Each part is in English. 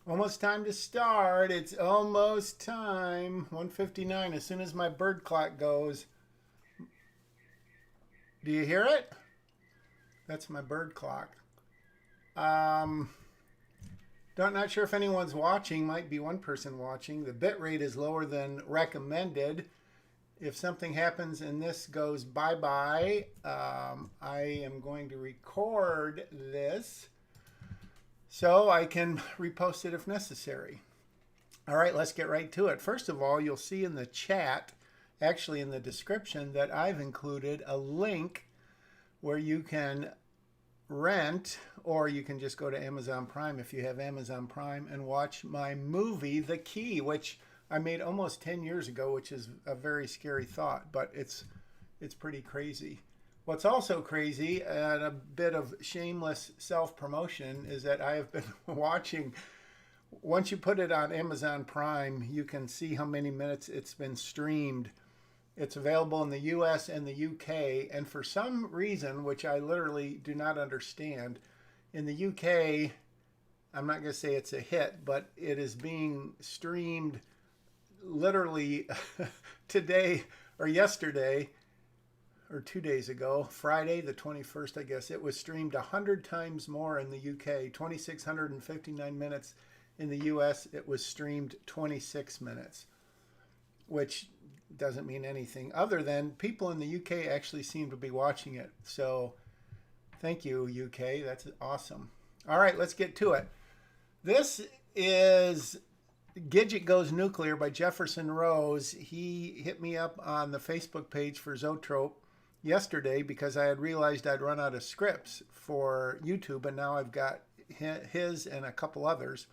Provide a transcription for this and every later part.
Almost time to start. It's almost time. 1:59. As soon as my bird clock goes. Do you hear it? That's my bird clock. Um, not sure if anyone's watching. Might be one person watching. The bit rate is lower than recommended. If something happens and this goes bye bye, I am going to record this so I can repost it if necessary. All right, let's get right to it. First of all, you'll see in the chat, actually in the description, that I've included a link where you can rent, or you can just go to Amazon Prime if you have Amazon Prime and watch my movie, The Key, which I made almost 10 years ago, which is a very scary thought, but it's pretty crazy. What's also crazy and a bit of shameless self-promotion is that I have been watching. Once you put it on Amazon Prime, you can see how many minutes it's been streamed. It's available in the US and the UK. And for some reason, which I literally do not understand, in the UK, I'm not going to say it's a hit, but it is being streamed literally today or yesterday or 2 days ago, Friday the 21st, I guess. It was streamed 100 times more in the UK, 2,659 minutes. In the US, it was streamed 26 minutes, which doesn't mean anything other than people in the UK actually seem to be watching it. So thank you, UK. That's awesome. All right, let's get to it. This is Gidget Goes Nuclear by Jefferson Rose. He hit me up on the Facebook page for Zoetrope yesterday because I had realized I'd run out of scripts for YouTube, and now I've got his and a couple others.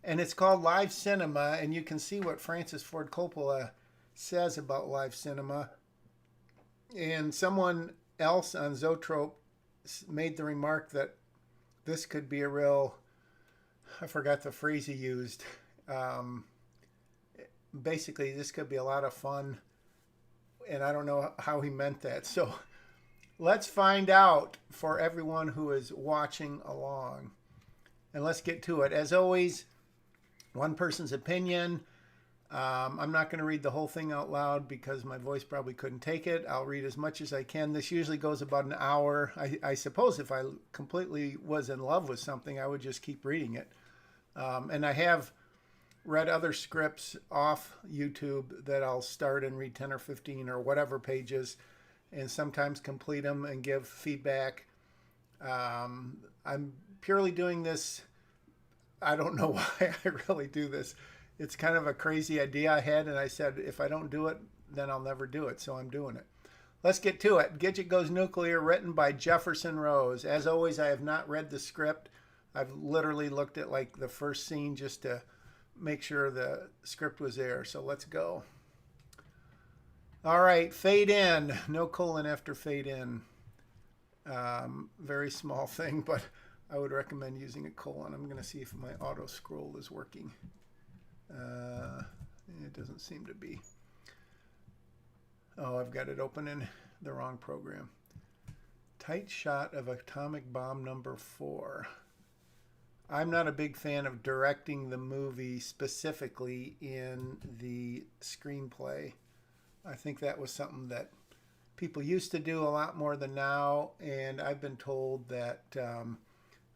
And it's called Live Cinema, and you can see what Francis Ford Coppola says about live cinema. And someone else on Zoetrope made the remark that this could be a real, I forgot the phrase he used. Basically, this could be a lot of fun, and I don't know how he meant that. So let's find out for everyone who is watching along. And let's get to it. As always, one person's opinion. I'm not going to read the whole thing out loud because my voice probably couldn't take it. I'll read as much as I can. This usually goes about an hour. I suppose if I completely was in love with something, I would just keep reading it. And I have read other scripts off YouTube that I'll start and read 10 or 15 or whatever pages and sometimes complete them and give feedback. I'm purely doing this. I don't know why I really do this. It's kind of a crazy idea I had, and I said, if I don't do it, then I'll never do it. So I'm doing it. Let's get to it. Gidget Goes Nuclear, written by Jefferson Rose. As always, I have not read the script. I've literally looked at like the first scene just to make sure the script was there. So let's go. All right, fade in. No colon after fade in. Very small thing, but I would recommend using a colon. I'm going to see if my auto scroll is working. It doesn't seem to be. Oh, I've got it open in the wrong program. Tight shot of atomic bomb number 4. I'm not a big fan of directing the movie specifically in the screenplay. I think that was something that people used to do a lot more than now, and I've been told that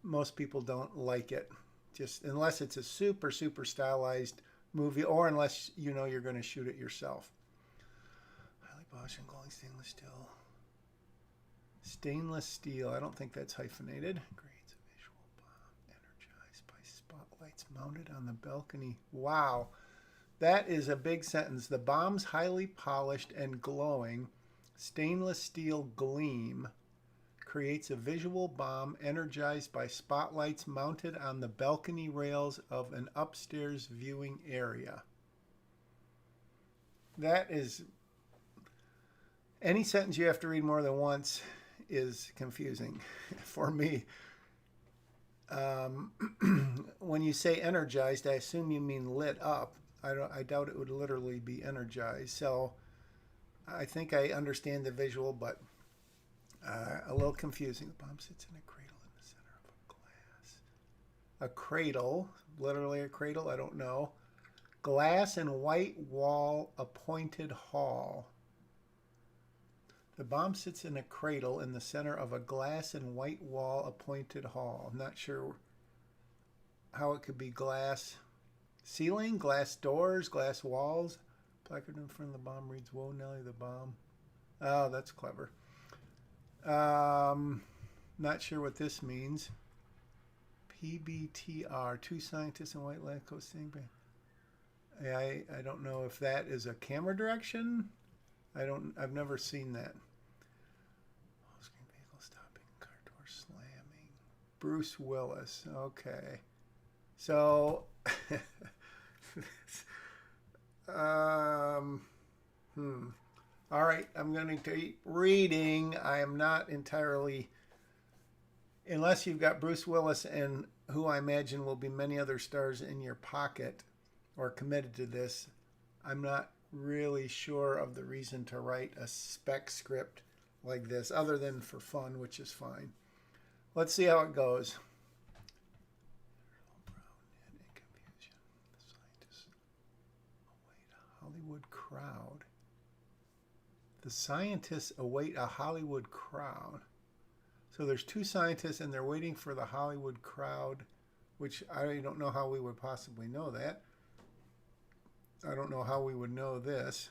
most people don't like it, just unless it's a super, super stylized movie, or unless you know you're going to shoot it yourself. Highly polished and glowing stainless steel. Stainless steel. I don't think that's hyphenated. Grades of visual bomb energized by spotlights mounted on the balcony. Wow. That is a big sentence. The bomb's highly polished and glowing stainless steel gleam creates a visual bomb energized by spotlights mounted on the balcony rails of an upstairs viewing area. That is, any sentence you have to read more than once is confusing for me. When you say energized, I assume you mean lit up. I doubt it would literally be energized. So I think I understand the visual, but a little confusing. The bomb sits in a cradle in the center of a glass. a cradle, literally a cradle, I don't know. Glass and white wall appointed hall. The bomb sits in a cradle in the center of a glass and white wall appointed hall. I'm not sure how it could be glass ceiling, glass doors, glass walls. Placard in front of the bomb reads, "Whoa, Nelly, the bomb." Oh, that's clever. Not sure what this means. PBTR, two scientists in white lab coat staying by. I don't know if that is a camera direction. I've never seen that. Screen vehicle stopping, car door slamming. Bruce Willis. Okay. So all right, I'm going to keep reading. I am not entirely, unless you've got Bruce Willis and who I imagine will be many other stars in your pocket or committed to this, I'm not really sure of the reason to write a spec script like this, other than for fun, which is fine. Let's see how it goes. Hollywood crowd. The scientists await a Hollywood crowd. So there's two scientists and they're waiting for the Hollywood crowd, which I don't know how we would possibly know that. I don't know how we would know this.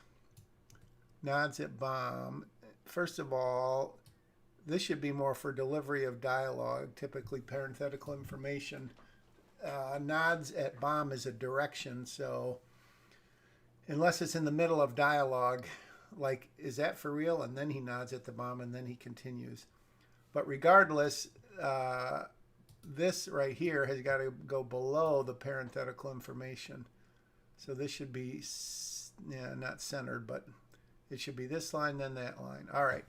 Nods at bomb. First of all, this should be more for delivery of dialogue, typically parenthetical information. Nods at bomb is a direction, so unless it's in the middle of dialogue, like, is that for real? And then he nods at the bomb and then he continues. But regardless, this right here has got to go below the parenthetical information. So this should be, not centered, but it should be this line, then that line. All right.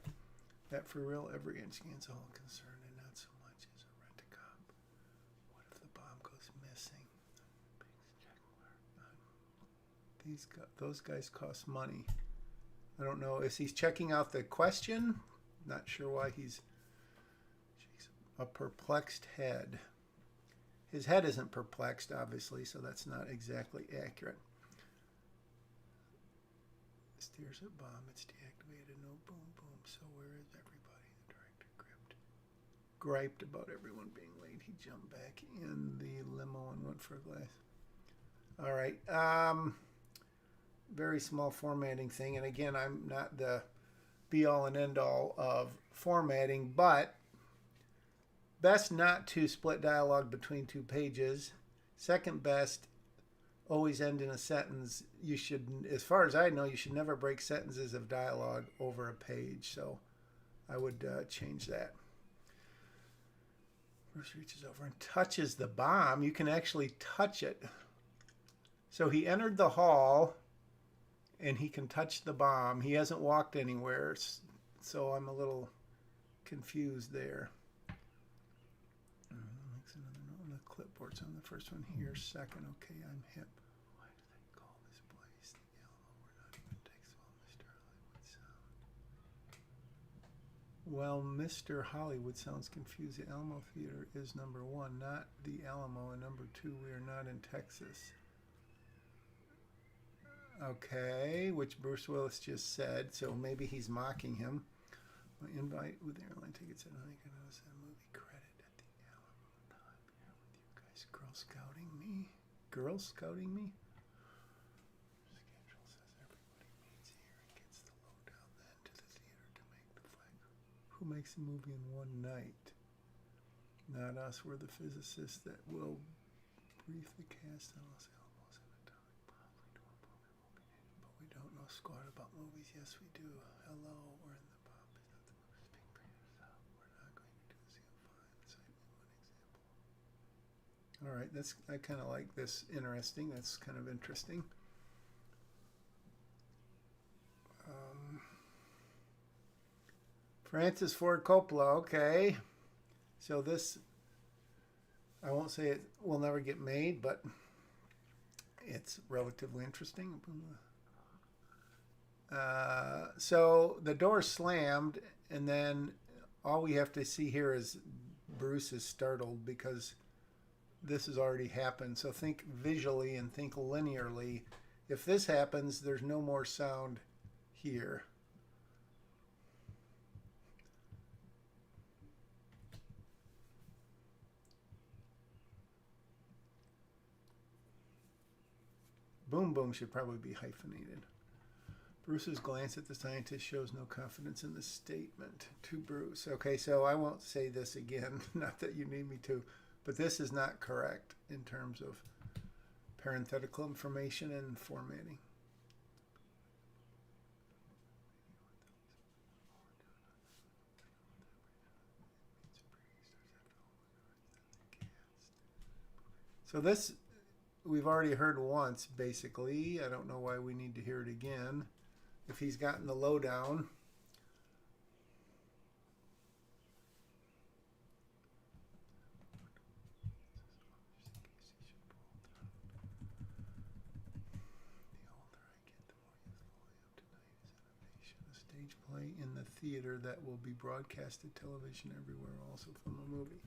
That for real, every inch gains all concern and not so much as a rent-a-cop. What if the bomb goes missing? Those guys cost money. I don't know. Is he checking out the question? Not sure why he's a perplexed head. His head isn't perplexed, obviously, so that's not exactly accurate. Steers a bomb. It's deactivated. No boom, boom. So where is everybody? The director griped about everyone being late. He jumped back in the limo and went for a glass. All right. Very small formatting thing. And again, I'm not the be-all and end-all of formatting, but best not to split dialogue between two pages. Second best, always end in a sentence. You should, as far as I know, you should never break sentences of dialogue over a page. So I would change that. Bruce reaches over and touches the bomb. You can actually touch it. So he entered the hall and he can touch the bomb. He hasn't walked anywhere, so I'm a little confused there. Makes another note on the clipboards. On the first one here, second. Okay, I'm hip. Why do they call this place the Alamo? We're not even Texas. Well, Mr. Hollywood sounds confused. The Alamo Theater is number one, not the Alamo, and number two, we are not in Texas. Okay, which Bruce Willis just said, so maybe he's mocking him. My invite with the airline tickets, and I think I noticed a movie credit at the Alamo. I'm here with you guys. Girl Scouting me? Girl Scouting me? Schedule says everybody meets here and gets the lowdown, then to the theater to make the flag. Who makes a movie in one night? Not us. We're the physicists that will brief the cast on Los Alamos and the topic. Probably do a movie won't be needed, but we don't know squat about movies. Yes, we do. Hello, we're in the pub. Is that the movie? Speak for yourself. We're not going to do this. You'll find. Cite me one example. All right, I kind of like this. Interesting. That's kind of interesting. Francis Ford Coppola. Okay, so this, I won't say it will never get made, but it's relatively interesting. So the door slammed, and then all we have to see here is Bruce is startled because this has already happened. So think visually and think linearly. If this happens, there's no more sound here. Boom boom should probably be hyphenated. Bruce's glance at the scientist shows no confidence in the statement. To Bruce. Okay, so I won't say this again, not that you need me to, but this is not correct in terms of parenthetical information and formatting. So this we've already heard once, basically. I don't know why we need to hear it again. If he's gotten the lowdown. Stage play in the theater that will be broadcasted television everywhere, also from a movie.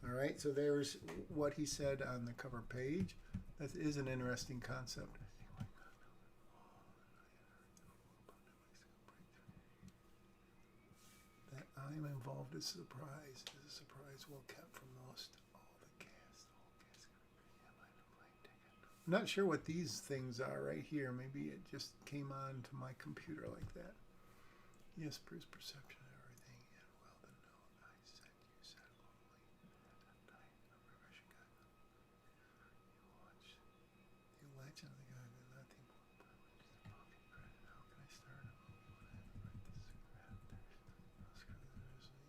All right, so there's what he said on the cover page. That is an interesting concept. That I'm involved is a surprise. Is a surprise well kept from most all the cast. I'm not sure what these things are right here. Maybe it just came on to my computer like that. Yes, Bruce, perception of everything. And well, the note I said, you said only that night. I'm refreshing God. You watch the legend of the guy that nothing. How can I start?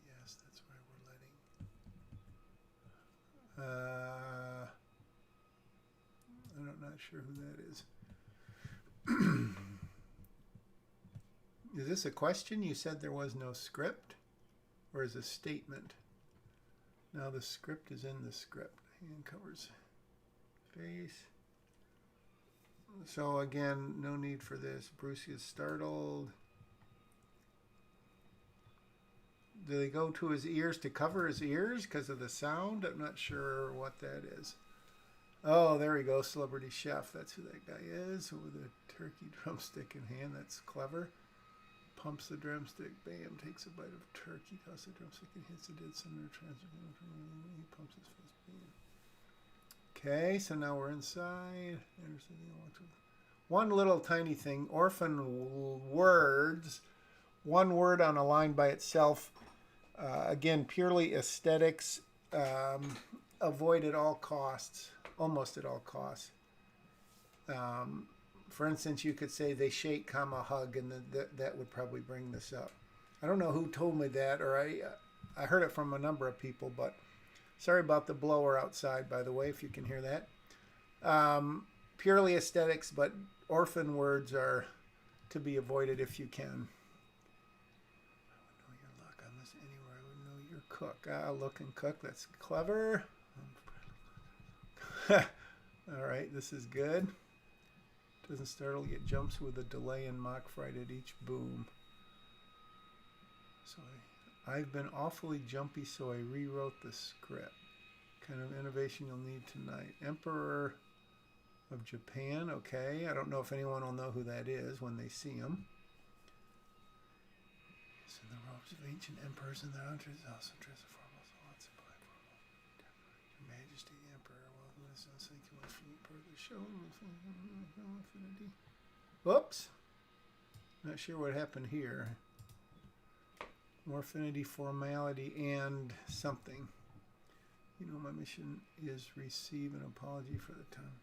Yes, that's why we're letting. I'm not sure who that is. Is this a question? You said there was no script, or is a statement? Now the script is in the script. Hand covers face. So again, no need for this. Bruce is startled. Do they go to his ears to cover his ears because of the sound? I'm not sure what that is. Oh, there we go. Celebrity chef. That's who that guy is. With a turkey drumstick in hand. That's clever. Pumps the drumstick, bam, takes a bite of turkey, tosses the drumstick and hits the dead center, he pumps his fist, bam. Okay, so now we're inside. One little tiny thing, orphan words, one word on a line by itself, again, purely aesthetics, avoid at all costs, almost at all costs. For instance, you could say they shake, comma, hug, and that would probably bring this up. I don't know who told me that, or I heard it from a number of people, but sorry about the blower outside, by the way, if you can hear that. Purely aesthetics, but orphan words are to be avoided if you can. I would know your luck on this anywhere. I would know your cook. Look and cook, that's clever. All right, this is good. Doesn't startle, yet jumps with a delay and mock fright at each boom. So I've been awfully jumpy, so I rewrote the script. Kind of innovation you'll need tonight. Emperor of Japan, okay. I don't know if anyone will know who that is when they see him. So the robes of ancient emperors and their hunters also dress a formal thoughts by Your Majesty the Emperor. Whoops. Not sure what happened here. More affinity, formality, and something. You know, my mission is receive an apology for the time.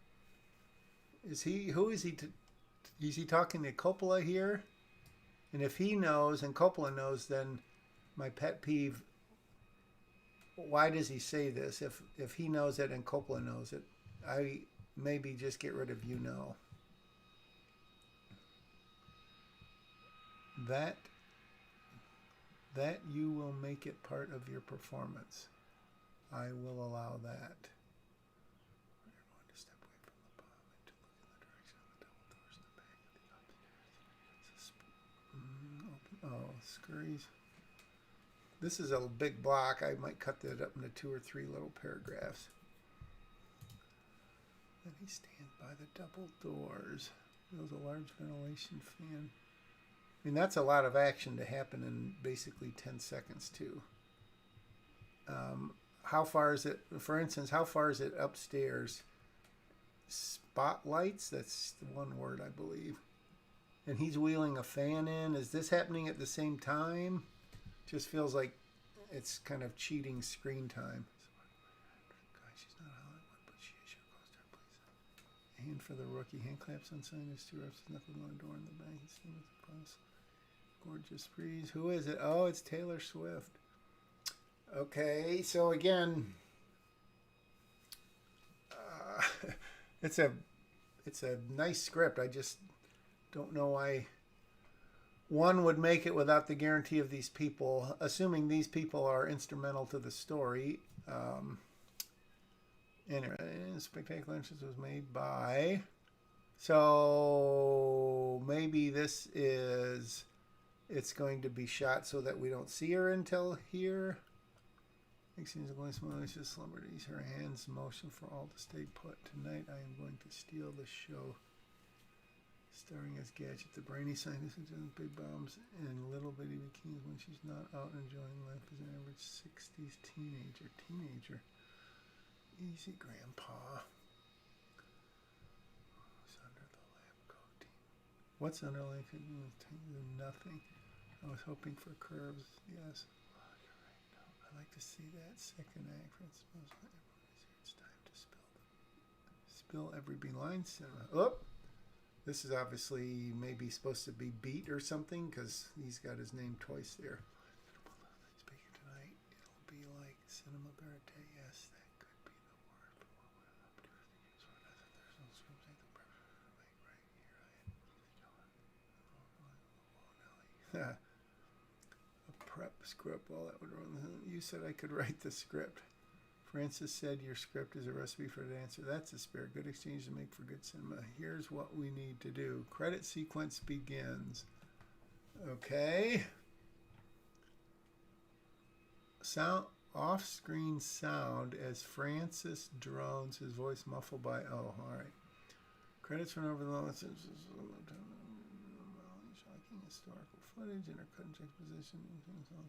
Who is he? Is he talking to Coppola here? And if he knows and Coppola knows, then my pet peeve, why does he say this? If he knows it and Coppola knows it, I maybe just get rid of you know. That you will make it part of your performance. I will allow that. Everyone to step away from the bomb and to look in the direction of the double doors in the back of the upstairs. Oh, scurries. This is a big block. I might cut that up into 2 or 3 little paragraphs. Then he stands by the double doors. Feels a large ventilation fan. I mean, that's a lot of action to happen in basically 10 seconds, too. How far is it, for instance, how far is it upstairs? Spotlights? That's the one word, I believe. And he's wheeling a fan in. Is this happening at the same time? Just feels like it's kind of cheating screen time. She's not Hollywood, but she is your co-star, please. Hand for the rookie. Hand claps on sign. There's 2 reps. Knuckles on the door in the back. He's sitting with the bus. Gorgeous breeze. Who is it? Oh, it's Taylor Swift. Okay, so again, it's a nice script. I just don't know why one would make it without the guarantee of these people, assuming these people are instrumental to the story. Anyway, Spectacular Entrance was made by... So maybe this is... It's going to be shot so that we don't see her until here. Next scenes are going smoothly. She slumbered. Ease her hands motion for all to stay put. Tonight I am going to steal the show. Starring as Gidget, the brainy scientist who does big bombs and little bitty bikinis when she's not out enjoying life as an average 60s teenager. Easy, Grandpa. What's under the lab coat? What's under the lab coat? Nothing. I was hoping for curves. Yes. Oh, you're right. No, I like to see that second act. It's time to spill every beeline cinema. Oh! This is obviously maybe supposed to be beat or something because he's got his name twice there. Speaking tonight, it'll be like cinema verite. Yes, that could be the word. But what would it up to? There's no script. Right here. A prep script. Well, that would run. You said I could write the script. Francis said your script is a recipe for the answer. That's a spirit. Good exchange to make for good cinema. Here's what we need to do. Credit sequence begins. Okay. Sound off-screen sound as Francis drones, his voice muffled by... Oh, all right. Credits run over the line. Shocking historical footage, intercut and juxtaposition,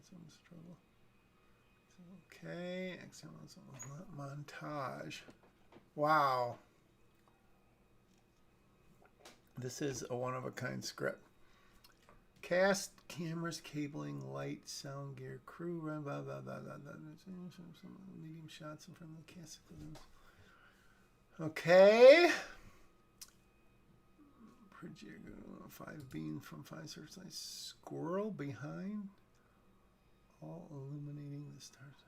some struggle. Okay, excellent montage. Wow. This is a one-of-a-kind script. Cast, cameras, cabling, light, sound gear, crew, blah, blah, blah, blah, blah. Some medium shots in front of the cast. Okay. 5 beams from 5 searchlights. Squirrel behind. All illuminating the stars.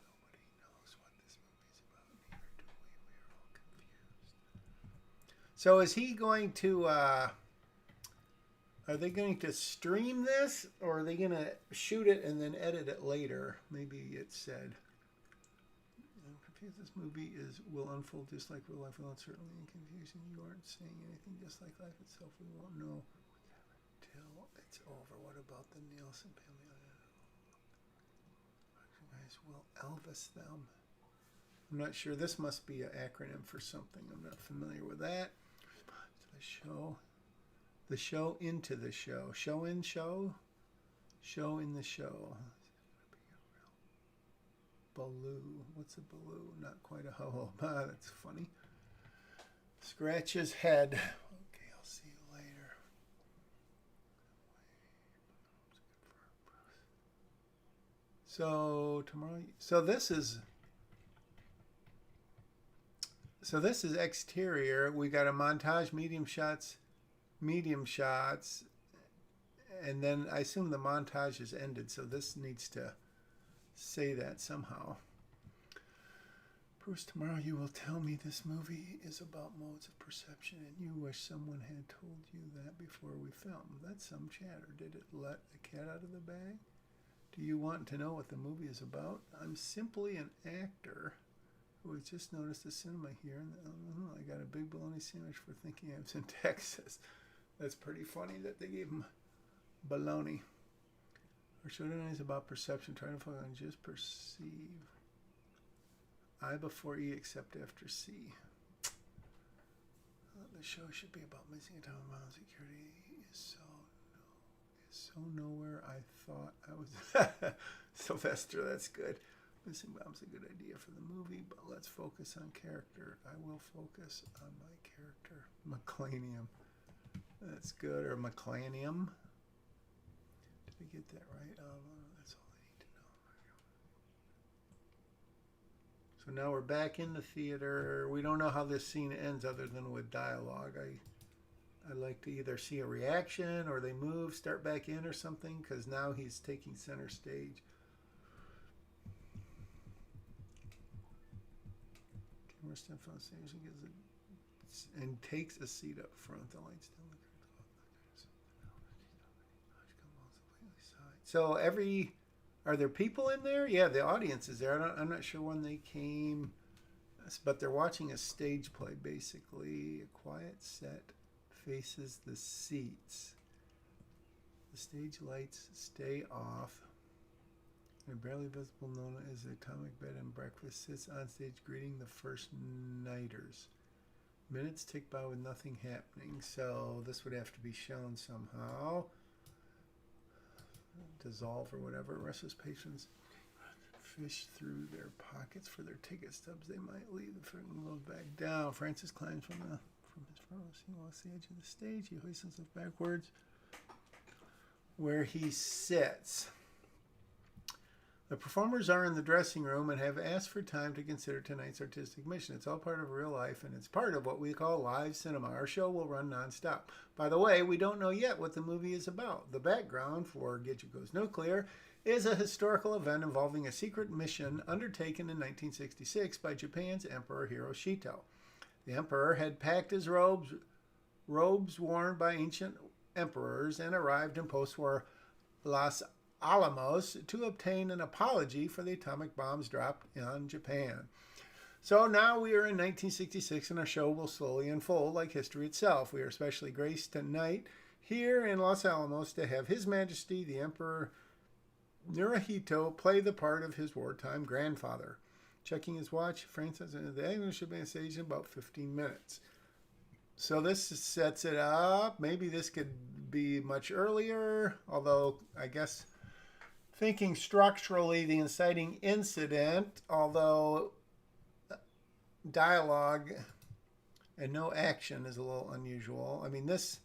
Nobody knows what this movie is about. Neither do we. We're all confused. So is he going to, are they going to stream this? Or are they going to shoot it and then edit it later? Maybe it said. I'm confused. This movie will unfold just like real life without certainty and confusion. You aren't saying anything just like life itself. We won't know. Till it's over. What about the Nielsen family? Guys, will Elvis them? I'm not sure. This must be an acronym for something. I'm not familiar with that. Response to the show. The show into the show. Show in show? Show in the show. Baloo. What's a baloo? Not quite a ho-ho. That's funny. Scratch his head. Okay, I'll see you later. So tomorrow. So this is exterior. We got a montage, medium shots, and then I assume the montage is ended. So this needs to say that somehow. Bruce, tomorrow you will tell me this movie is about modes of perception, and you wish someone had told you that before we filmed. That's some chatter. Did it let the cat out of the bag? Do you want to know what the movie is about? I'm simply an actor who has just noticed a cinema here. And I got a big bologna sandwich for thinking I was in Texas. That's pretty funny that they gave him bologna. Our show tonight is about perception. Trying to focus on just perceive. I before E except after C. The show should be about missing a time of mild security. Is so nowhere. I thought I was Sylvester. That's good. Missing Bomb's a good idea for the movie, but let's focus on character. I will focus on my character. McClanium. That's good. Or McClanium. Did I get that right? That's all I need to know. So now we're back in the theater. We don't know how this scene ends other than with dialogue. I like to either see a reaction or they move, start back in or something, because now he's taking center stage. Camera steps on stage and takes a seat up front. The lights down the So are there people in there? Yeah, the audience is there. I'm not sure when they came, but they're watching a stage play, basically. A quiet set faces the seats. The stage lights stay off. A barely visible known as the Atomic Bed and Breakfast sits on stage greeting the first nighters. Minutes tick by with nothing happening, so this would have to be shown somehow. Dissolve or whatever. Restless patrons fish through their pockets for their ticket stubs. They might leave the curtain goes back down. Francis climbs from his front row. He walks the edge of the stage. He hoists himself backwards where he sits. The performers are in the dressing room and have asked for time to consider tonight's artistic mission. It's all part of real life, and it's part of what we call live cinema. Our show will run nonstop. By the way, we don't know yet what the movie is about. The background for Gidget Goes Nuclear is a historical event involving a secret mission undertaken in 1966 by Japan's Emperor Hirohito. The emperor had packed his robes worn by ancient emperors, and arrived in post-war Los Alamos to obtain an apology for the atomic bombs dropped on Japan. So now we are in 1966, and our show will slowly unfold like history itself. We are especially graced tonight here in Los Alamos to have His Majesty the Emperor Hirohito play the part of his wartime grandfather. Checking his watch, Francis says the English should be on stage in about 15 minutes. So this sets it up. Maybe this could be much earlier, although I guess thinking structurally, the inciting incident, although dialogue and no action is a little unusual. I mean, this,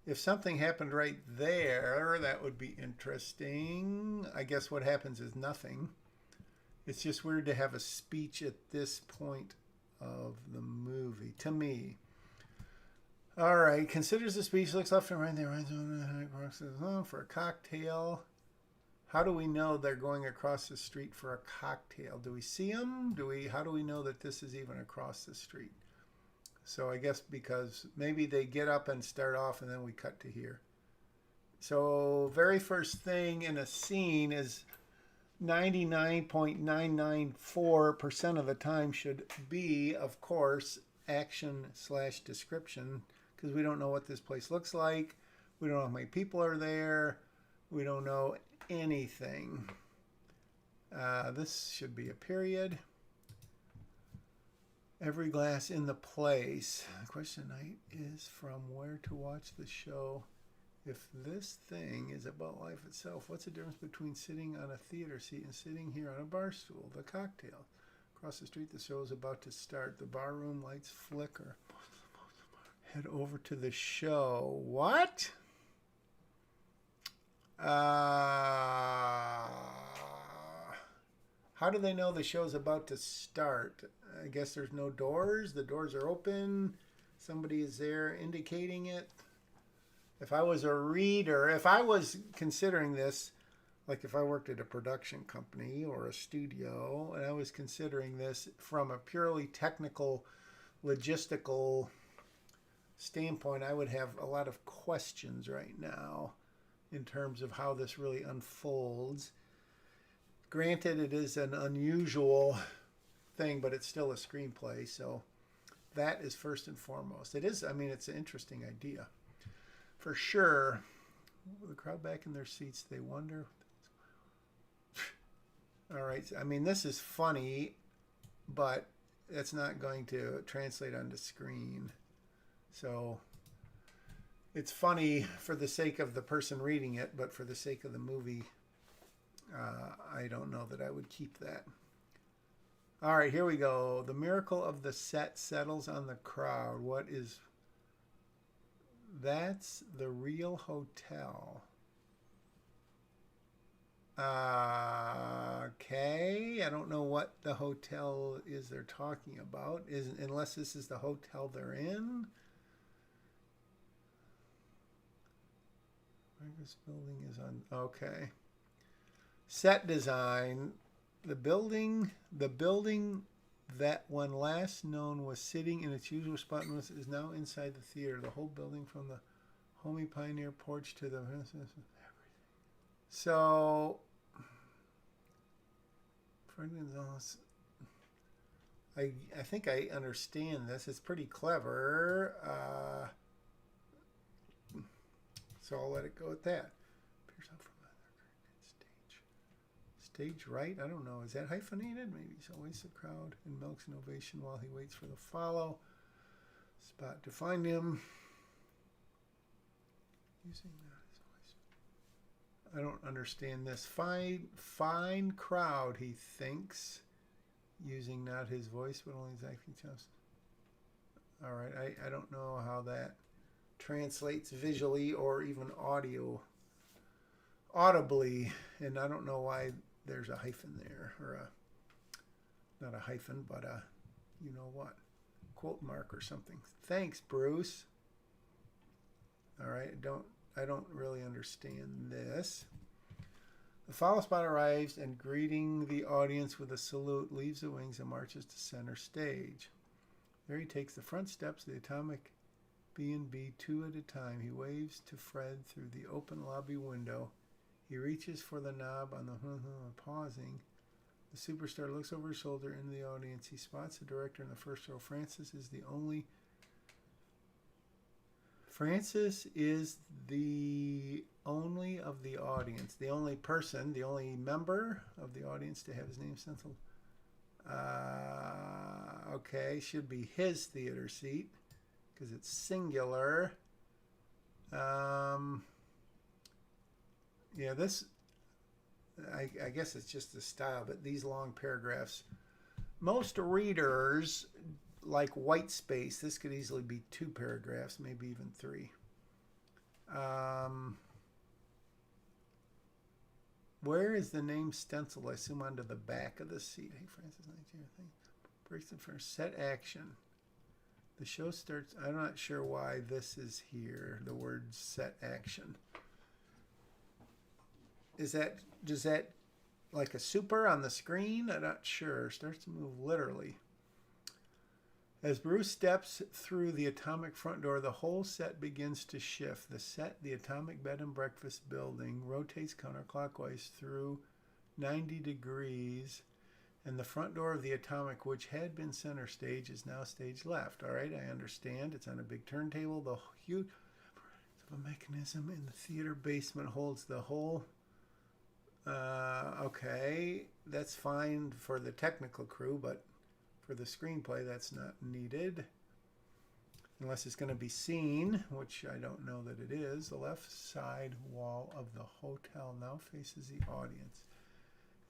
if something happened right there, that would be interesting. I guess what happens is nothing. It's just weird to have a speech at this point of the movie, to me. All right, considers the speech, looks left and right, there, for a cocktail. How do we know they're going across the street for a cocktail? Do we see them? How do we know that this is even across the street? So I guess because maybe they get up and start off and then we cut to here. So very first thing in a scene is 99.994% of the time should be, of course, action/description, because we don't know what this place looks like. We don't know how many people are there. We don't know anything. This should be a period. Every glass in the place. The question tonight is from where to watch the show. If this thing is about life itself, what's the difference between sitting on a theater seat and sitting here on a bar stool? The cocktail. Across the street, the show is about to start. The bar room lights flicker. Head over to the show. What? How do they know the show's about to start? I guess there's no doors. The doors are open. Somebody is there indicating it. If I was a reader, if I was considering this, like if I worked at a production company or a studio, and I was considering this from a purely technical, logistical standpoint, I would have a lot of questions right now in terms of how this really unfolds. Granted, it is an unusual thing, but it's still a screenplay, so that is first and foremost. It is, I mean, it's an interesting idea. For sure. The crowd back in their seats, they wonder. All right, I mean, this is funny. but that's not going to translate onto screen. So it's funny for the sake of the person reading it, but for the sake of the movie, I don't know that I would keep that. All right, here we go. The miracle of the set settles on the crowd. What is... That's the real hotel. Okay, I don't know what the hotel is they're talking about, unless this is the hotel they're in. This building is on... Okay. Set design. The building that when last known was sitting in its usual spot is now inside the theater. The whole building from the homey pioneer porch to the... So... I think I understand this. It's pretty clever. So I'll let it go at that. Appears up from stage right. I don't know. Is that hyphenated? Maybe. So wastes the crowd and milks an ovation while he waits for the follow. Spot to find him. Using that as voice. I don't understand this. Fine crowd, he thinks. Using not his voice, but only his acting chops. All right. I don't know how that translates visually or even audibly, and I don't know why there's a hyphen there, or not a hyphen, but a, you know what, quote mark or something. Thanks, Bruce. All right, I don't really understand this. The follow spot arrives and, greeting the audience with a salute, leaves the wings and marches to center stage. There he takes the front steps of the Atomic B&B two at a time. He waves to Fred through the open lobby window. He reaches for the knob on the pausing. The superstar looks over his shoulder into the audience. He spots the director in the first row. Francis is the only of the audience, the only person, the only member of the audience to have his name stenciled. Okay, should be his theater seat, because it's singular. Yeah, this, I guess it's just the style, but these long paragraphs, most readers like white space. This could easily be 2 paragraphs, maybe even 3. Where is the name stenciled? I assume onto the back of the seat. Hey, Francis, breaks the first set action. The show starts. I'm not sure why this is here. The word set action. Does that like a super on the screen? I'm not sure. Starts to move literally. As Bruce steps through the Atomic front door, the whole set begins to shift. The Atomic bed and breakfast building, rotates counterclockwise through 90 degrees, and the front door of the Atomic, which had been center stage, is now stage left. All right, I understand. It's on a big turntable. The huge of a mechanism in the theater basement holds the whole. Okay, that's fine for the technical crew, but for the screenplay, that's not needed. Unless it's going to be seen, which I don't know that it is. The left side wall of the hotel now faces the audience,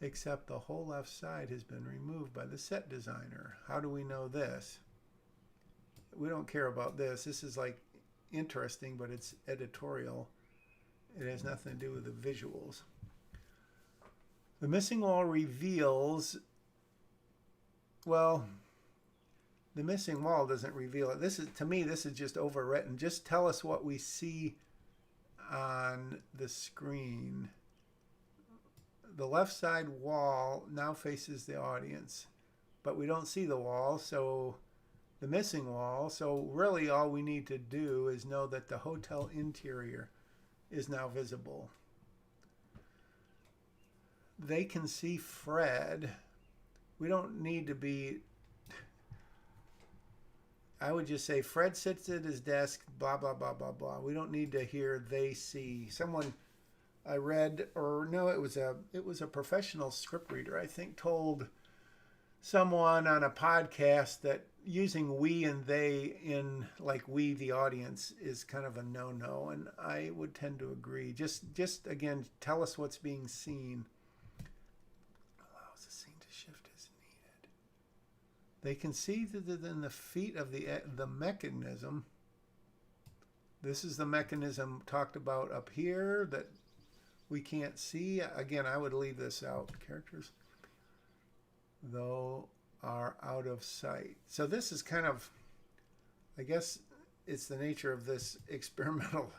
except the whole left side has been removed by the set designer. How do we know this? We don't care about this. This is like interesting, but it's editorial. It has nothing to do with the visuals. The missing wall reveals... Well, the missing wall doesn't reveal it. This is, to me, this is just overwritten. Just tell us what we see on the screen. The left side wall now faces the audience, but we don't see the wall, so the missing wall. So really all we need to do is know that the hotel interior is now visible. They can see Fred. We don't need to be... I would just say Fred sits at his desk, blah, blah, blah, blah, blah. We don't need to hear they see. Someone I read, or no, it was a professional script reader, I think, told someone on a podcast that using we and they in like we the audience is kind of a no-no, and I would tend to agree. Just again, tell us what's being seen. Allows the scene to shift as needed. They can see that in the feet of the mechanism. This is the mechanism talked about up here that we can't see. Again, I would leave this out. Characters, though, are out of sight. So this is kind of, I guess it's the nature of this experimental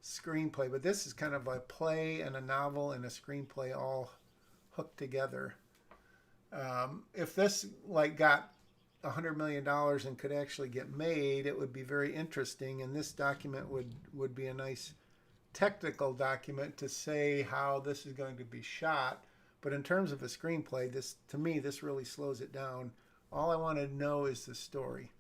screenplay, but this is kind of a play and a novel and a screenplay all hooked together. If this like got $100 million and could actually get made, it would be very interesting, and this document would be a nice technical document to say how this is going to be shot. But in terms of a screenplay, this, to me, this really slows it down. All I want to know is the story.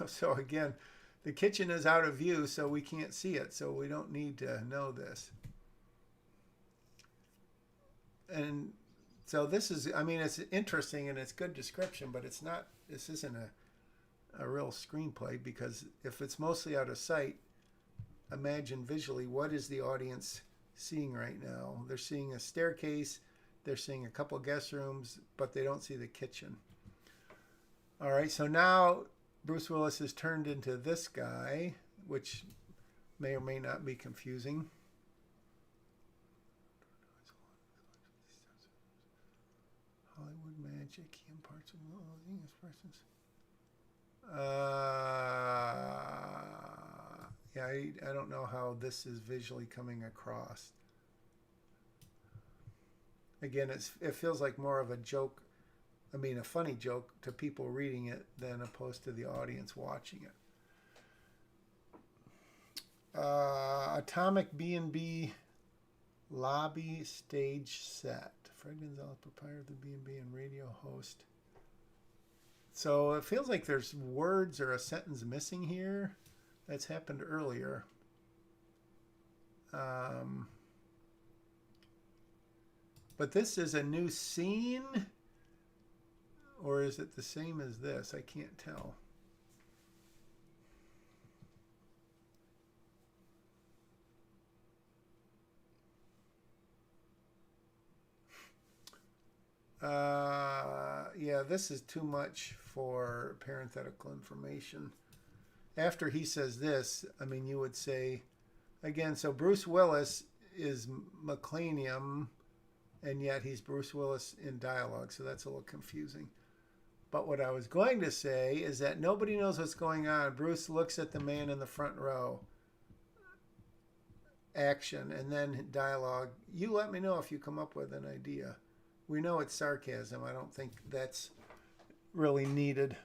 So again, the kitchen is out of view, so we can't see it, so we don't need to know this. And so this is, I mean, it's interesting and it's good description, but it's not, this isn't a real screenplay, because if it's mostly out of sight, imagine visually what is the audience seeing right now. They're seeing a staircase, they're seeing a couple guest rooms, but they don't see the kitchen. All right, so now Bruce Willis has turned into this guy, which may or may not be confusing. Hollywood magic, he imparts expressions. Yeah, I don't know how this is visually coming across. Again, it feels like more of a joke. I mean, a funny joke to people reading it than opposed to the audience watching it. Atomic B&B lobby stage set. Fred Gonzalez, proprietor of the B&B and radio host. So it feels like there's words or a sentence missing here. That's happened earlier. But this is a new scene. Or is it the same as this? I can't tell. Yeah, this is too much for parenthetical information. After he says this, I mean, you would say, again, so Bruce Willis is McClanium, and yet he's Bruce Willis in dialogue, so that's a little confusing. But what I was going to say is that nobody knows what's going on. Bruce looks at the man in the front row. Action, and then dialogue. You let me know if you come up with an idea. We know it's sarcasm. I don't think that's really needed.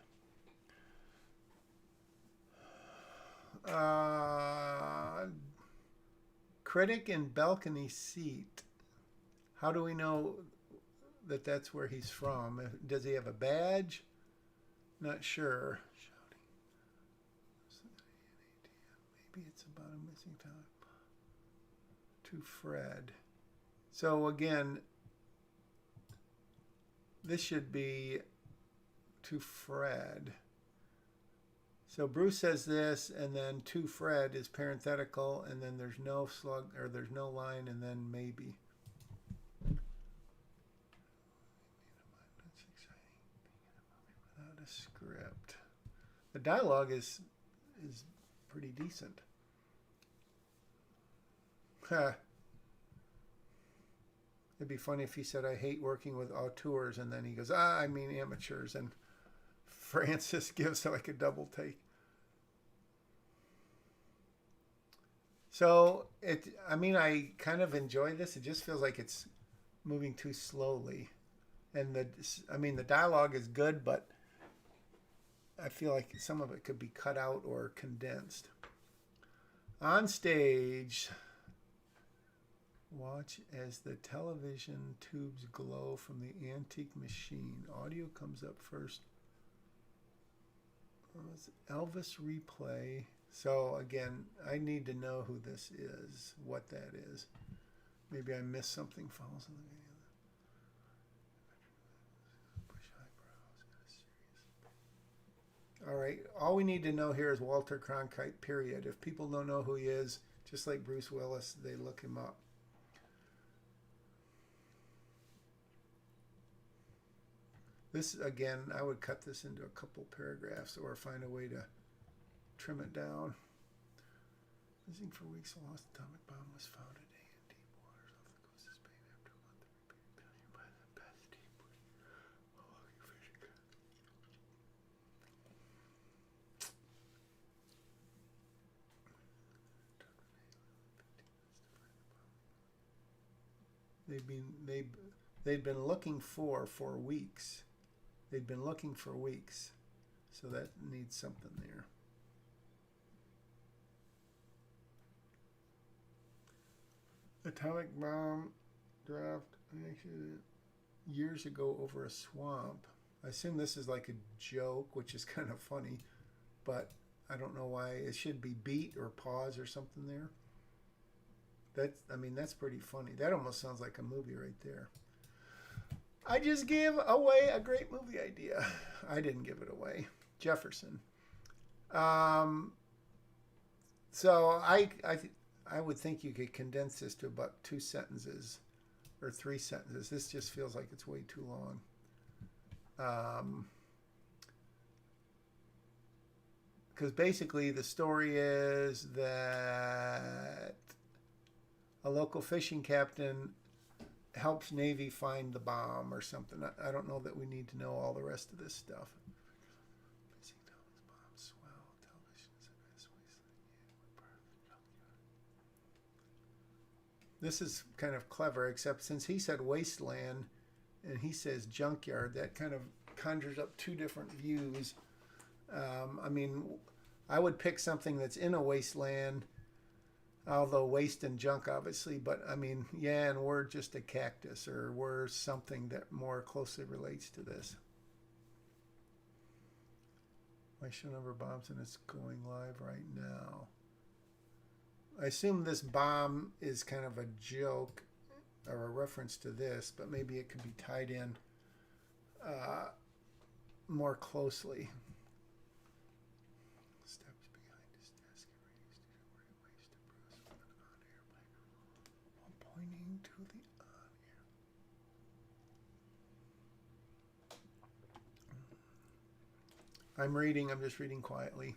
Critic in balcony seat. How do we know that that's where he's from? Does he have a badge? Not sure. Shouting. Maybe it's about a missing time. To Fred. So again, this should be to Fred. So Bruce says this, and then to Fred is parenthetical, and then there's no slug, or there's no line, and then maybe. Without a script. The dialogue is pretty decent. Huh. It'd be funny if he said, I hate working with auteurs, and then he goes, I mean amateurs, and Francis gives like a double take. So, I kind of enjoy this. It just feels like it's moving too slowly. And the dialogue is good, but I feel like some of it could be cut out or condensed. On stage, watch as the television tubes glow from the antique machine. Audio comes up first. Elvis replay, So again, I need to know who this is, what that is. Maybe I missed something. Falls in the video. All right. All we need to know here is Walter Cronkite, period. If people don't know who he is, just like Bruce Willis, they look him up. This, again, I would cut this into a couple paragraphs or find a way to trim it down. Missing for weeks, a lost atomic bomb was found today in deep waters off the coast of Spain after a month of repeated failure by the best deep fishing. They'd been looking for weeks. They'd been looking for weeks, so that needs something there. Atomic bomb dropped years ago over a swamp. I assume this is like a joke, which is kind of funny, but I don't know why. It should be beat or pause or something there. That's pretty funny. That almost sounds like a movie right there. I just gave away a great movie idea. I didn't give it away. Jefferson. So I would think you could condense this to about 2 sentences or 3 sentences. This just feels like it's way too long. Because basically the story is that a local fishing captain helps Navy find the bomb or something. I don't know that we need to know all the rest of this stuff. This is kind of clever, except since he said wasteland and he says junkyard, that kind of conjures up 2 different views. I would pick something that's in a wasteland, although waste and junk, obviously, but yeah, and we're just a cactus, or we're something that more closely relates to this. My show number bombs, and it's going live right now. I assume this bomb is kind of a joke or a reference to this, but maybe it could be tied in more closely. Steps behind his desk and ready to where he waves to Bruce with an on-air microphone while pointing to the on-air. I'm just reading quietly.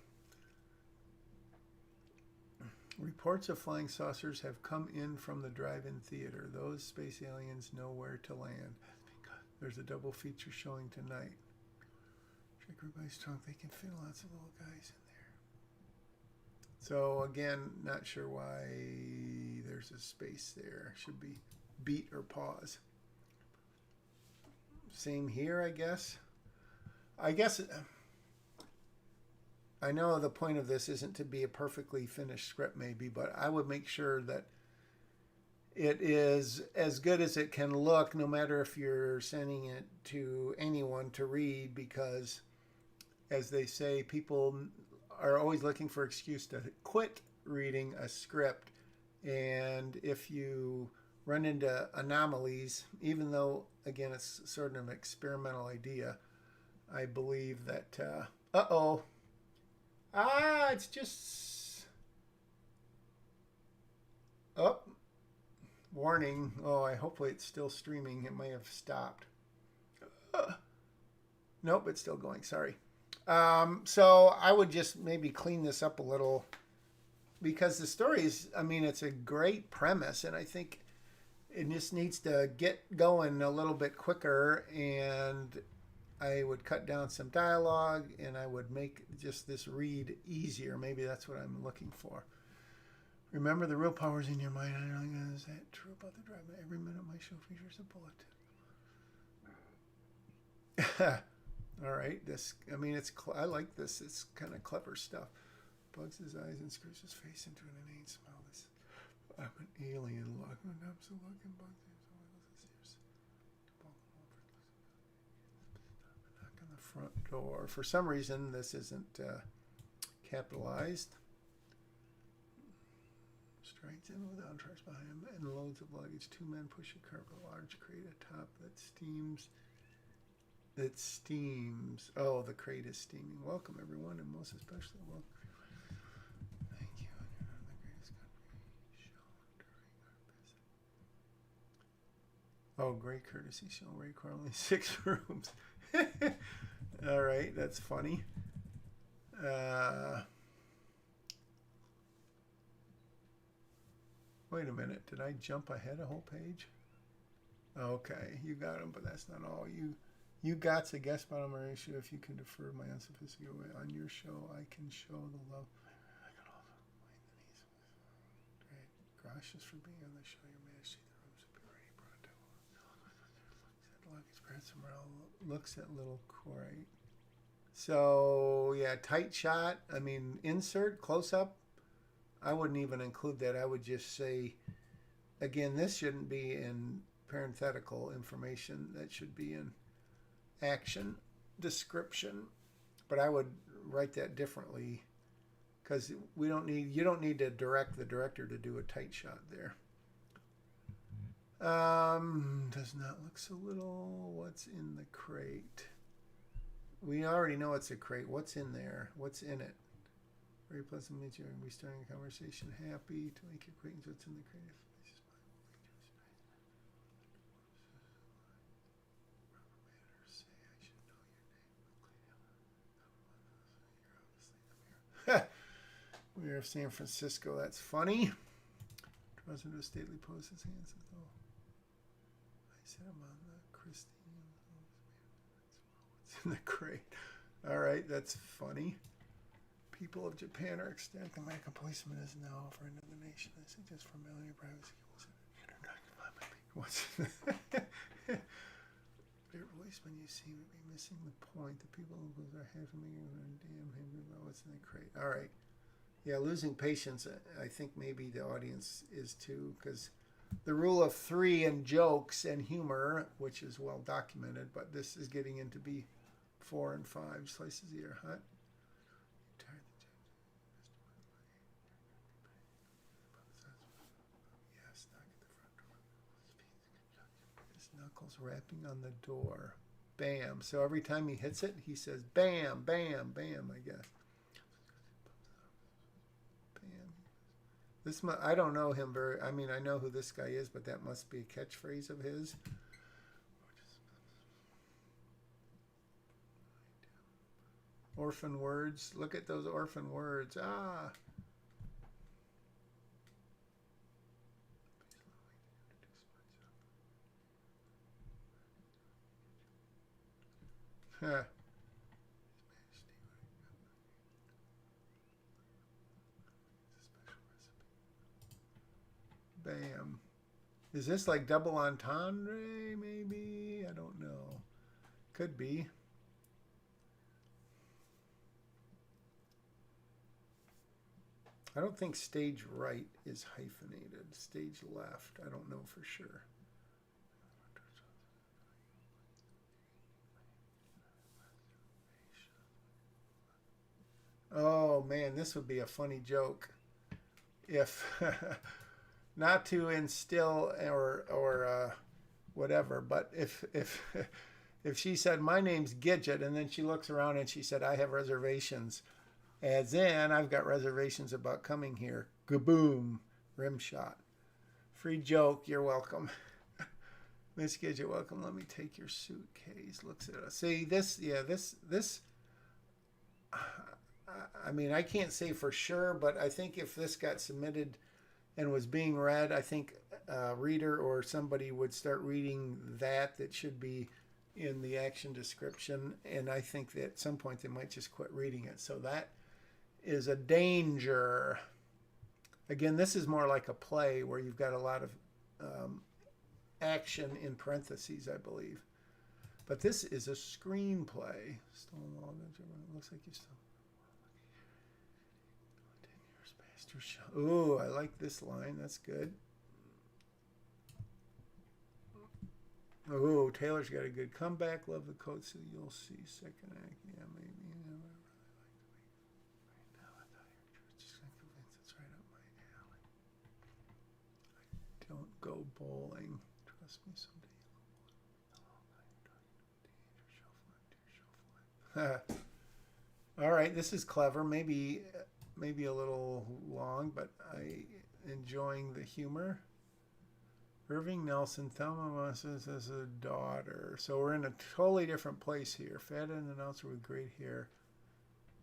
Reports of flying saucers have come in from the drive-in theater. Those space aliens know where to land. There's a double feature showing tonight. Check everybody's trunk. They can fit lots of little guys in there. So again, not sure why there's a space there. Should be beat or pause. Same here, I guess. I know the point of this isn't to be a perfectly finished script maybe, but I would make sure that it is as good as it can look, no matter if you're sending it to anyone to read, because as they say, people are always looking for an excuse to quit reading a script. And if you run into anomalies, even though, again, it's sort of an experimental idea, I believe that, it's just, warning. Hopefully it's still streaming. It may have stopped. Nope, it's still going. Sorry. So I would just maybe clean this up a little, because the story is, it's a great premise, and I think it just needs to get going a little bit quicker, and I would cut down some dialogue, and I would make just this read easier. Maybe that's what I'm looking for. Remember, the real power's in your mind. I don't know, is that true about the drive? Every minute my show features a bullet. All right. I like this. It's kind of clever stuff. Bugs his eyes and screws his face into an inane smile. I'm an alien. Looking up, so looking bugs. Knock on the front door. For some reason, this isn't capitalized. strides in without trucks behind him and loads of luggage. Two men push a cart with a large crate atop that steams. Oh, the crate is steaming. Welcome, everyone, and most especially welcome. Thank you. And you're the greatest country shown during our visit. Oh, great courtesy show. Ray Corley, 6 rooms. All right, that's funny. Wait a minute. Did I jump ahead a whole page? Okay, you got them, but that's not all. You got a guest bottom ratio. If you can defer my unsophisticated way on your show, I can show the love. I can also explain the needs. Great. Gracious for being on the show. Your Majesty, the rooms will be ready pronto. Luggage spread somewhere else. Looks at little Corey. So yeah, tight shot. I mean, insert close up. I wouldn't even include that. I would just say, again, this shouldn't be in parenthetical information. That should be in action description. But I would write that differently because you don't need to direct the director to do a tight shot there. Does not look so little. What's in the crate? We already know it's a crate. What's in there? What's in it? Very pleasant to meet you. We're starting a conversation. Happy to make your acquaintance. What's in the crate? We are of San Francisco. That's funny. Draws into a stately pose. His hands as though I said I'm on the Christine. What's in the crate? All right, that's funny. People of Japan are ecstatic. Like a policeman is now for another nation. I suggest familiar privacy. What's dear policeman, you seem to be missing the point. The people who goes are half a million and damn him about what's in the crate. All right. Yeah, losing patience. I think maybe the audience is too, because the rule of 3 in jokes and humor, which is well documented, but this is getting into be 4 and 5. Slices of your hut. Yes, knock at the front door. His knuckles rapping on the door. Bam. So every time he hits it, he says bam, bam, bam, I guess. Bam. I don't know him very. I mean, I know who this guy is, but that must be a catchphrase of his. Orphan words. Look at those orphan words. Ah. Huh. Bam. Is this like double entendre, maybe? I don't know. Could be. I don't think stage right is hyphenated. Stage left, I don't know for sure. Oh man, this would be a funny joke if not to instill or whatever, but if if she said my name's Gidget and then she looks around and she said I have reservations, as in I've got reservations about coming here. Gaboom, rim shot. Free joke, you're welcome. Miss Gidget, welcome. Let me take your suitcase. Looks at us. See this, yeah, this. I mean, I can't say for sure, but I think if this got submitted and was being read, I think a reader or somebody would start reading that should be in the action description. And I think that at some point they might just quit reading it. So that is a danger. Again, this is more like a play where you've got a lot of action in parentheses, I believe. But this is a screenplay. Stolen luggage. It looks like you stole. Ooh, I like this line. That's good. Ooh, Taylor's got a good comeback. Love the coat, so you'll see. Second act, yeah, maybe. Yeah, right now, I thought you were just convinced it's right up my alley. must be someday. All right, this is clever. Maybe a little long, but I enjoying the humor. Irving Nelson, Thelma Moses as a daughter. So we're in a totally different place here. Fat and announcer with great hair.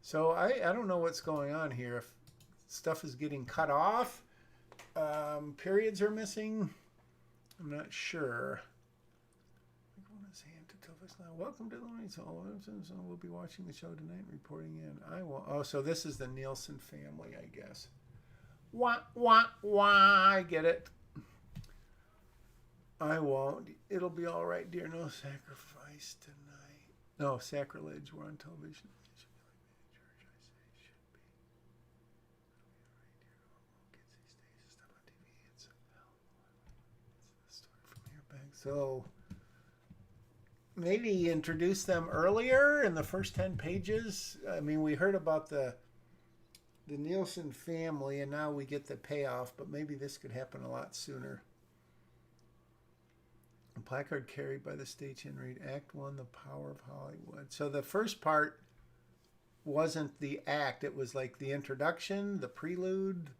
So I don't know what's going on here. If stuff is getting cut off, periods are missing. I'm not sure. Welcome to the morning. So we'll be watching the show tonight and reporting in. I will. Oh, so this is the Nielsen family, I guess. Wah, wah, wah. I get it. I won't. It'll be all right, dear. No sacrifice tonight. No sacrilege. We're on television. So maybe introduce them earlier in the first 10 pages. I mean, we heard about the Nielsen family, and now we get the payoff, but maybe this could happen a lot sooner. A placard carried by the stagehand read, Act 1, The Power of Hollywood. So the first part wasn't the act. It was like the introduction, the prelude.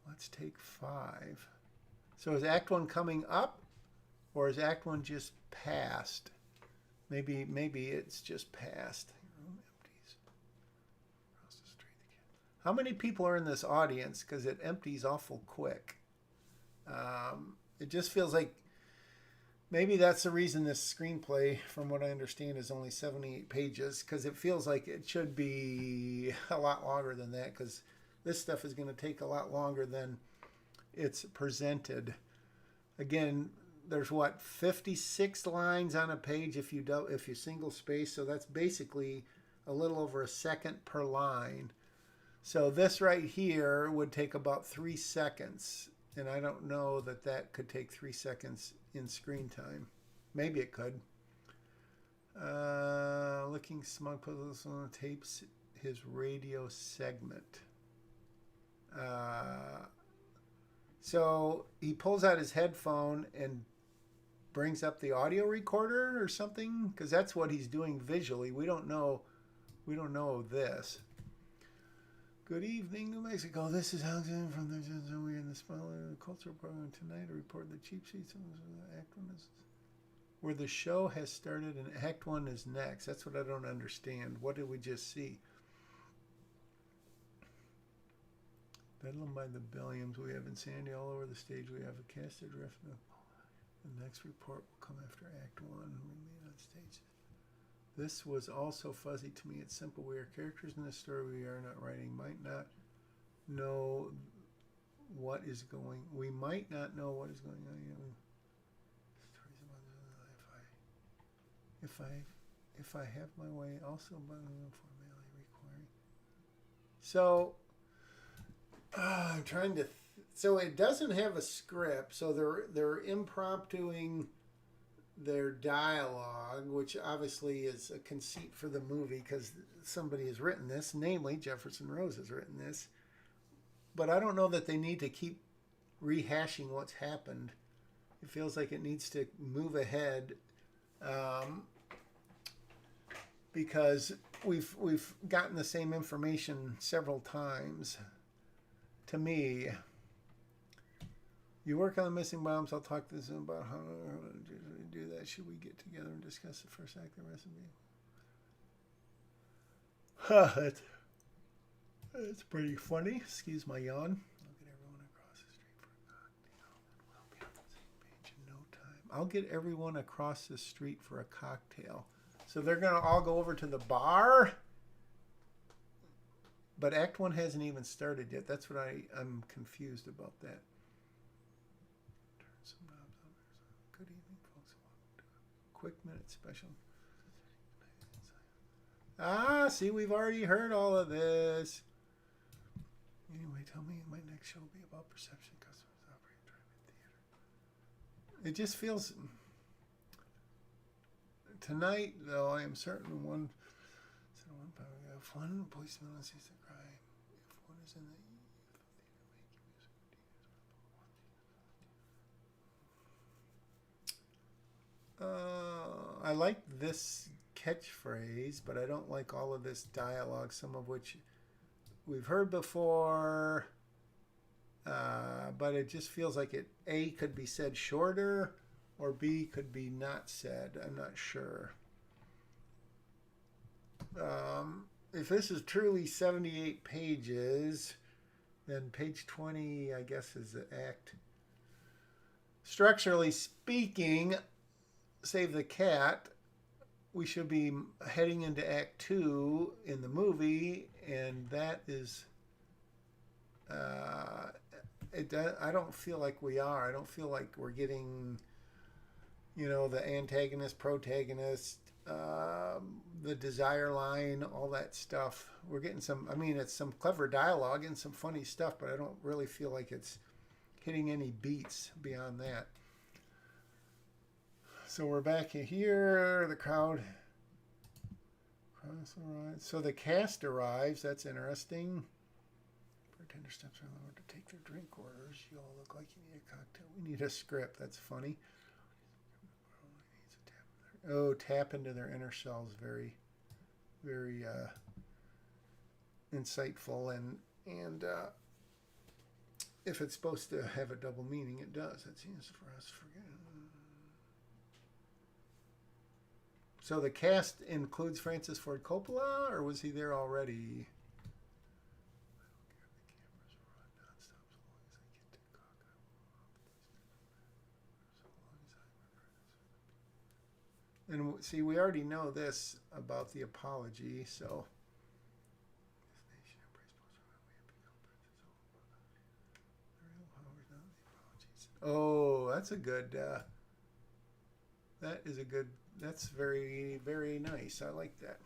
Let's take 5. So is Act 1 coming up, or is Act 1 just past? Maybe it's just past. Room empties. Across the street again. How many people are in this audience? Because it empties awful quick. It just feels like maybe that's the reason this screenplay, from what I understand, is only 78 pages, because it feels like it should be a lot longer than that, because this stuff is going to take a lot longer than it's presented. Again, there's 56 lines on a page if you single space, so that's basically a little over a second per line. So this right here would take about 3 seconds, and I don't know that could take 3 seconds in screen time. Maybe it could. Licking smug puzzles on tapes his radio segment. So he pulls out his headphone and brings up the audio recorder or something, because that's what he's doing visually. We don't know this. Good evening, New Mexico. This is Alexander from the we're in the spotlight of the cultural program tonight to report the cheap seats. Act 1 is where the show has started, and Act 1 is next. That's what I don't understand. What did we just see? Bedlam by the billions. We have insanity all over the stage. We have a casted riff. The next report will come after Act 1. Remain on stage. This was also fuzzy to me. It's simple. We are characters in this story we are not writing. Might not know what is going. We might not know what is going on. You know, if I have my way, also by formality requiring. So. I'm trying to. So it doesn't have a script, so they're impromptuing their dialogue, which obviously is a conceit for the movie because somebody has written this, namely Jefferson Rose has written this. But I don't know that they need to keep rehashing what's happened. It feels like it needs to move ahead, because we've gotten the same information several times. To me, you work on the missing bombs. I'll talk to them about how to do that. Should we get together and discuss the first act of the recipe? That's pretty funny. Excuse my yawn. I'll get everyone across the street for a cocktail. So they're going to all go over to the bar. But Act 1 hasn't even started yet. That's what I'm confused about that. Turn some knobs on. Good evening, folks. Welcome to a quick minute special. See, we've already heard all of this. Anyway, tell me my next show will be about perception, customers, operating, drive-in theater. It just feels... Tonight, though, I am certain if one policeman sees the crime, if one I like this catchphrase, but I don't like all of this dialogue, some of which we've heard before. But it just feels like it, A, could be said shorter, or B, could be not said. I'm not sure. If this is truly 78 pages, then page 20, I guess, is the act. Structurally speaking, save the cat, we should be heading into Act 2 in the movie, and that is... I don't feel like we are. I don't feel like we're getting, the antagonist, protagonist, the desire line, all that stuff. We're getting it's some clever dialogue and some funny stuff, but I don't really feel like it's hitting any beats beyond that. So we're back here. The crowd. So the cast arrives. That's interesting. Bartender steps around the door to take their drink orders. You all look like you need a cocktail. We need a script. That's funny. Oh, tap into their inner selves. Very, very insightful. And if it's supposed to have a double meaning, it does. That's easy for us to forget. So the cast includes Francis Ford Coppola, or was he there already? And see, we already know this about the apology, so. Oh, that's a good, that's very, very nice. I like that.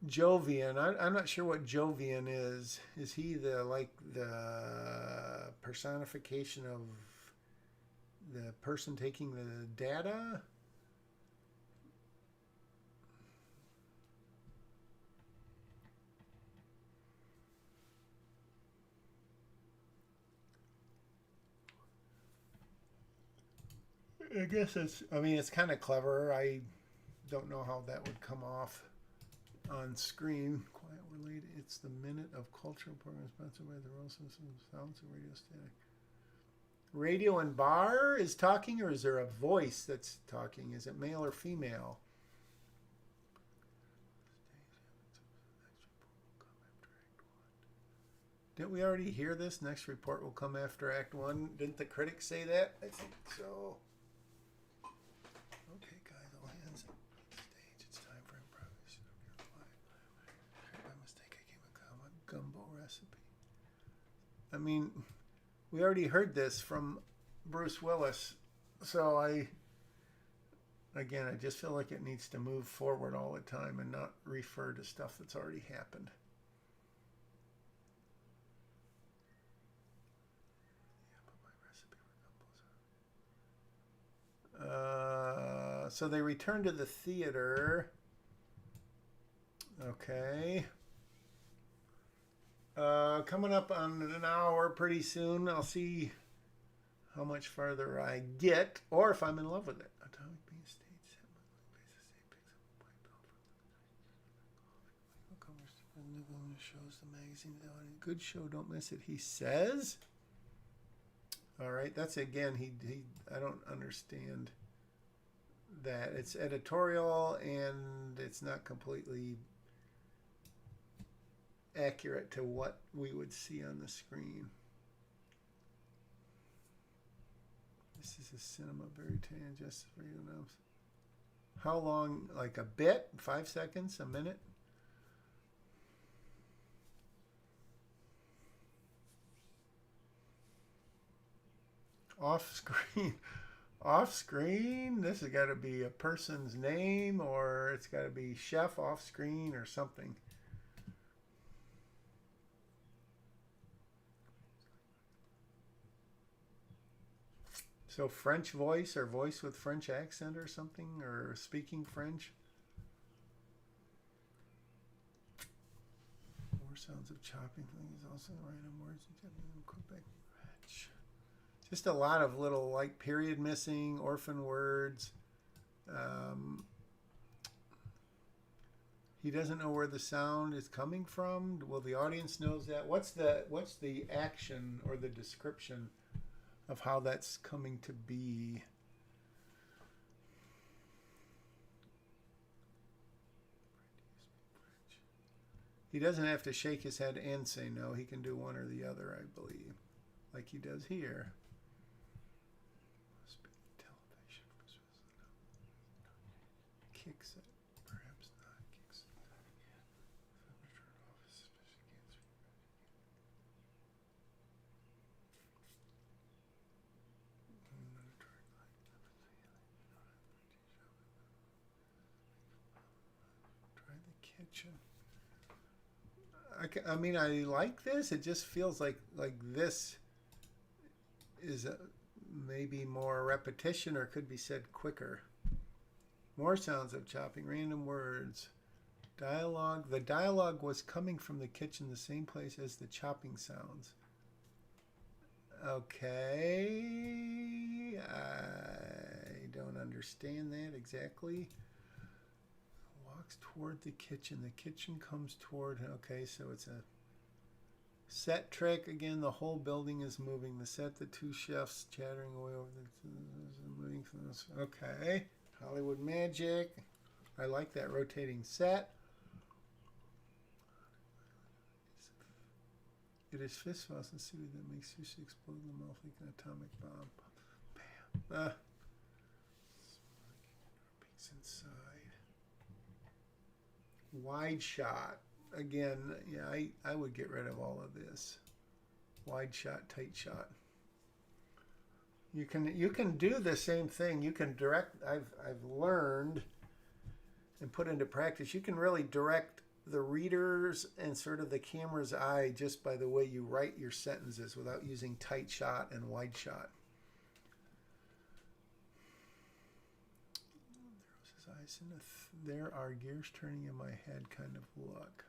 Jovian. I'm not sure what Jovian is. Is he the personification of the person taking the data? I guess it's kind of clever. I don't know how that would come off on screen. Quiet related. It's the minute of cultural program sponsored by the Royal System of Sounds and Radio Static. Radio and Bar is talking, or is there a voice that's talking? Is it male or female? Didn't we already hear this? Next report will come after Act 1. Didn't the critics say that? I think so. Okay, guys, all hands on stage. It's time for improvisation. By mistake, I gave a gumbo recipe. I mean, we already heard this from Bruce Willis, so I just feel like it needs to move forward all the time and not refer to stuff that's already happened. So they return to the theater. Okay. Coming up on an hour pretty soon. I'll see how much farther I get, or if I'm in love with it. Atomic being stage shows the magazine. Good show, don't miss it. He says. All right, that's again. He. I don't understand that. It's editorial and it's not completely accurate to what we would see on the screen. This is a cinema veritarian just for you to know. How long? Like a bit? 5 seconds? A minute? Off screen. Off screen? This has got to be a person's name, or it's got to be chef off screen or something. So French voice, or voice with French accent or something, or speaking French. More sounds of chopping things, also random words. Quebec. Just a lot of little like period missing, orphan words. He doesn't know where the sound is coming from. Well, the audience knows that. What's the action or the description of how that's coming to be? He doesn't have to shake his head and say no. He can do one or the other, I believe, like he does here. Kicks it. Perhaps not. Kicks it. Try the kitchen. I mean, I like this. It just feels like this is maybe more repetition, or could be said quicker. More sounds of chopping, random words. Dialogue. The dialogue was coming from the kitchen, the same place as the chopping sounds. Okay. I don't understand that exactly. Walks toward the kitchen. The kitchen comes toward. Okay, so it's a set trick. Again, the whole building is moving. The set, the two chefs chattering away over the moving. Okay. Hollywood magic. I like that rotating set. It is fist fast and suited that makes sushi explode in the mouth like an atomic bomb. Bam. Peeks inside. Wide shot. Again, yeah, I would get rid of all of this. Wide shot, tight shot. You can do the same thing. You can direct. I've learned and put into practice. You can really direct the readers and sort of the camera's eye just by the way you write your sentences without using tight shot and wide shot. There was his eyes in there are gears turning in my head kind of look.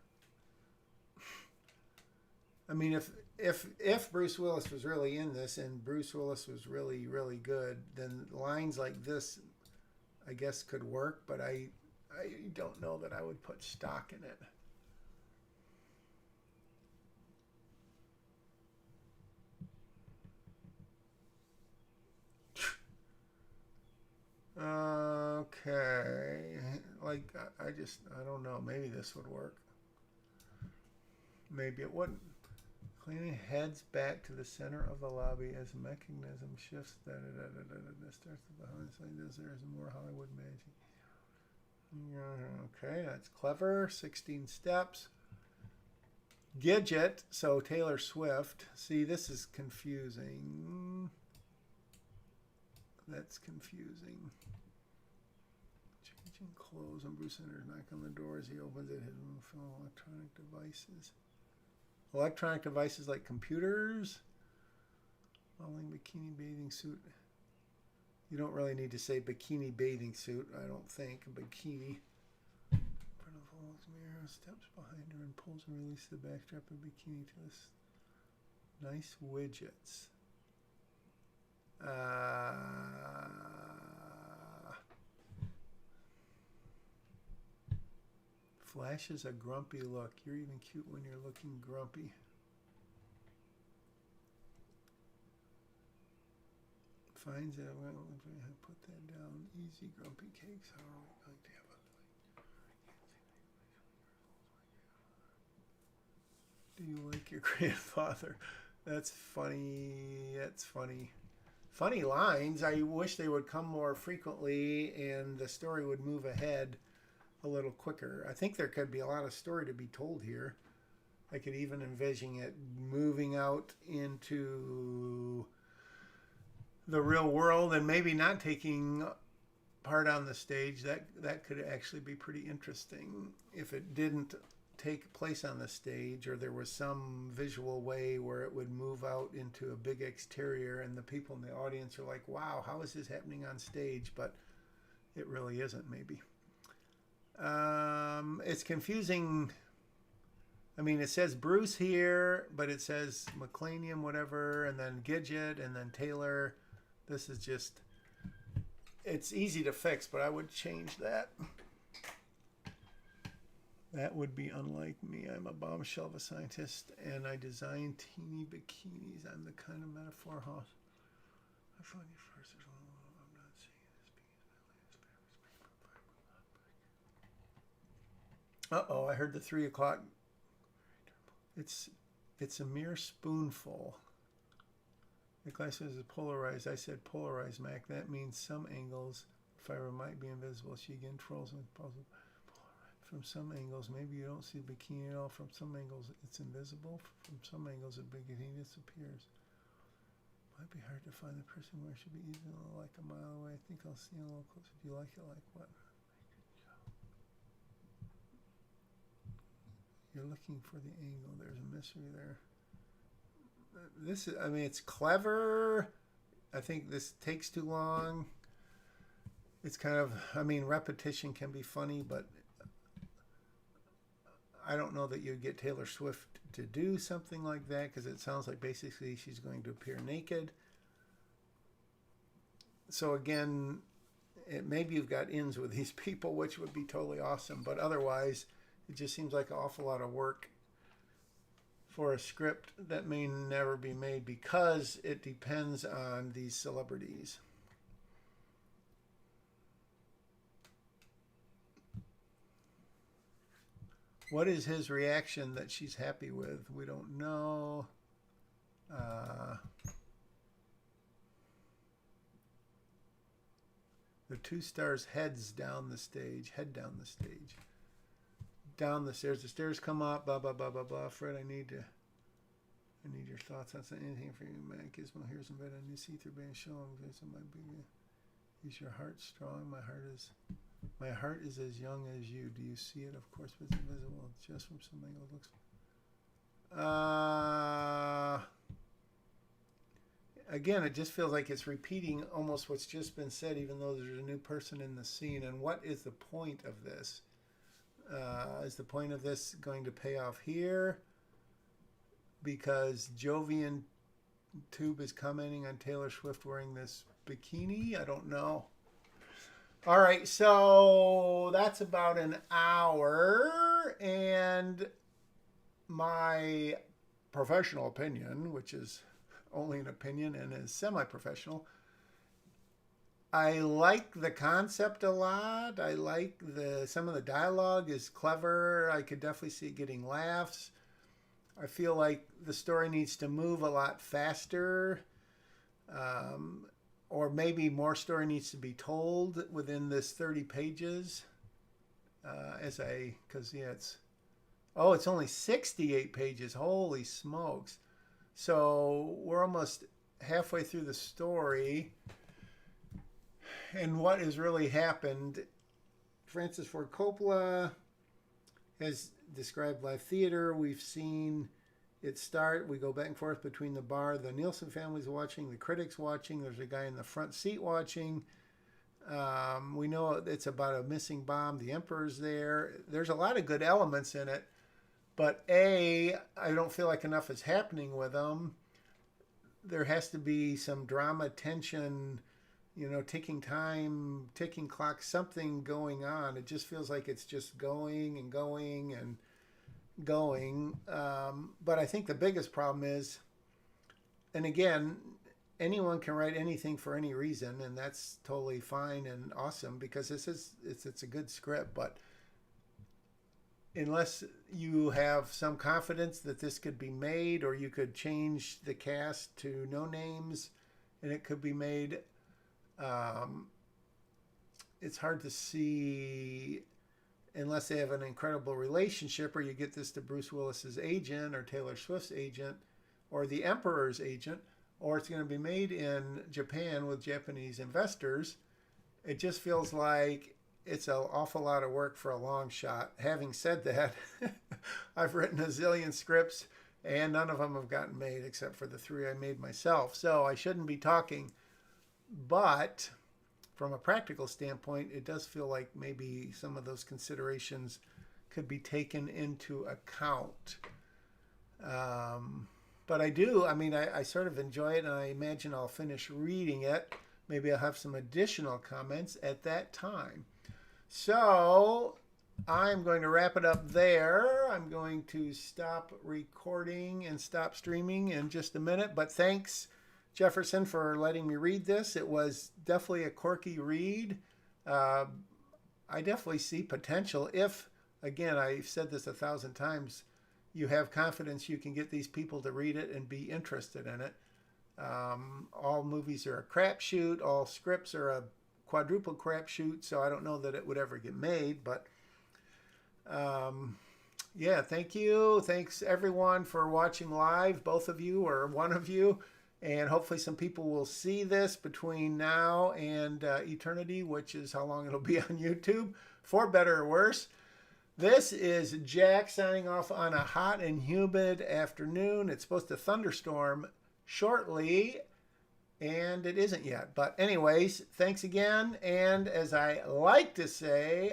I mean, if Bruce Willis was really in this and Bruce Willis was really, really good, then lines like this, I guess, could work, but I don't know that I would put stock in it. Okay. Like, I don't know. Maybe this would work. Maybe it wouldn't. Cleaning heads back to the center of the lobby as mechanism shifts. Starts behind the side. There's more Hollywood magic. Okay, that's clever. 16 steps. Gidget, so Taylor Swift. See, this is confusing. That's confusing. Changing clothes on Bruce Center's knock on the door as he opens it. His room full of electronic devices. Electronic devices like computers. Modeling bikini bathing suit. You don't really need to say bikini bathing suit, I don't think. Bikini. In front of Holmes mirror, steps behind her and pulls and releases the backstrap of bikini to this. Nice widgets. Flashes a grumpy look. You're even cute when you're looking grumpy. Finds it. Well, put that down. Easy grumpy cakes. How are we going to have a... Do you like your grandfather? That's funny. That's funny. Funny lines. I wish they would come more frequently and the story would move ahead a little quicker. I think there could be a lot of story to be told here. I could even envision it moving out into the real world and maybe not taking part on the stage. That could actually be pretty interesting if it didn't take place on the stage, or there was some visual way where it would move out into a big exterior and the people in the audience are like, wow, how is this happening on stage? But it really isn't, maybe. It's confusing I mean, it says Bruce here, but it says McClanium, whatever, and then Gidget, and then Taylor. This is just, it's easy to fix, but I would change that. That would be unlike me. I'm a bombshell of a scientist, and I design teeny bikinis. I'm the kind of metaphor house. I find you first. I'm not seeing this. Uh-oh, I heard the 3 o'clock. It's a mere spoonful. The glass says it's polarized. I said polarized, Mac. That means some angles fiber might be invisible. She again trolls with puzzle. From some angles, maybe you don't see the bikini at all. From some angles, it's invisible. From some angles, the bikini disappears. Might be hard to find the person where it should be easy, like a mile away. I think I'll see a little closer. Do you like it like what? You're looking for the angle. There's a mystery there. This is, I mean, it's clever. I think this takes too long. It's kind of, I mean, repetition can be funny, but I don't know that you'd get Taylor Swift to do something like that, because it sounds like basically she's going to appear naked. So again, maybe you've got ins with these people, which would be totally awesome, but otherwise it just seems like an awful lot of work for a script that may never be made because it depends on these celebrities. What is his reaction that she's happy with? We don't know. The 2 stars heads down the stage. Head down the stage. Down the stairs. The stairs come up. Blah, blah, blah, blah, blah. Fred, I need your thoughts on anything for you, man. Gizmo, here's some bed. I need to see through being shown. Is your heart strong? My heart is as young as you. Do you see it? Of course, but it's invisible. Just from some angle, it looks. Again, it just feels like it's repeating almost what's just been said, even though there's a new person in the scene. And what is the point of this? Is the point of this going to pay off here? Because Jovian Tube is commenting on Taylor Swift wearing this bikini? I don't know. All right, so that's about an hour, and my professional opinion, which is only an opinion and is semi-professional, I like the concept a lot. I like some of the dialogue is clever. I could definitely see it getting laughs. I feel like the story needs to move a lot faster. Or maybe more story needs to be told within this 30 pages. Because yeah, it's only 68 pages. Holy smokes. So we're almost halfway through the story. And what has really happened, Francis Ford Coppola has described live theater. We've seen it start. We go back and forth between the bar. The Nielsen family's watching. The critics watching. There's a guy in the front seat watching. We know it's about a missing bomb. The Emperor's there. There's a lot of good elements in it. But I don't feel like enough is happening with them. There has to be some drama, tension, ticking time, ticking clock, something going on. It just feels like it's just going and going and going. But I think the biggest problem is, and again, anyone can write anything for any reason, and that's totally fine and awesome because it's a good script. But unless you have some confidence that this could be made, or you could change the cast to no names and it could be made, it's hard to see unless they have an incredible relationship, or you get this to Bruce Willis's agent or Taylor Swift's agent or the Emperor's agent, or it's going to be made in Japan with Japanese investors. It just feels like it's an awful lot of work for a long shot. Having said that, I've written a zillion scripts and none of them have gotten made except for the 3 I made myself. So I shouldn't be talking, but from a practical standpoint, it does feel like maybe some of those considerations could be taken into account. But I do, I mean, I sort of enjoy it, and I imagine I'll finish reading it. Maybe I'll have some additional comments at that time. So I'm going to wrap it up there. I'm going to stop recording and stop streaming in just a minute. But thanks, Jefferson, for letting me read this. It was definitely a quirky read. I definitely see potential if, again, I've said this 1,000 times, you have confidence you can get these people to read it and be interested in it. All movies are a crapshoot. All scripts are a quadruple crapshoot. So I don't know that it would ever get made. But yeah, thank you. Thanks everyone for watching live, both of you or one of you. And hopefully some people will see this between now and eternity, which is how long it'll be on YouTube, for better or worse. This is Jack signing off on a hot and humid afternoon. It's supposed to thunderstorm shortly, and it isn't yet. But anyways, thanks again. And as I like to say,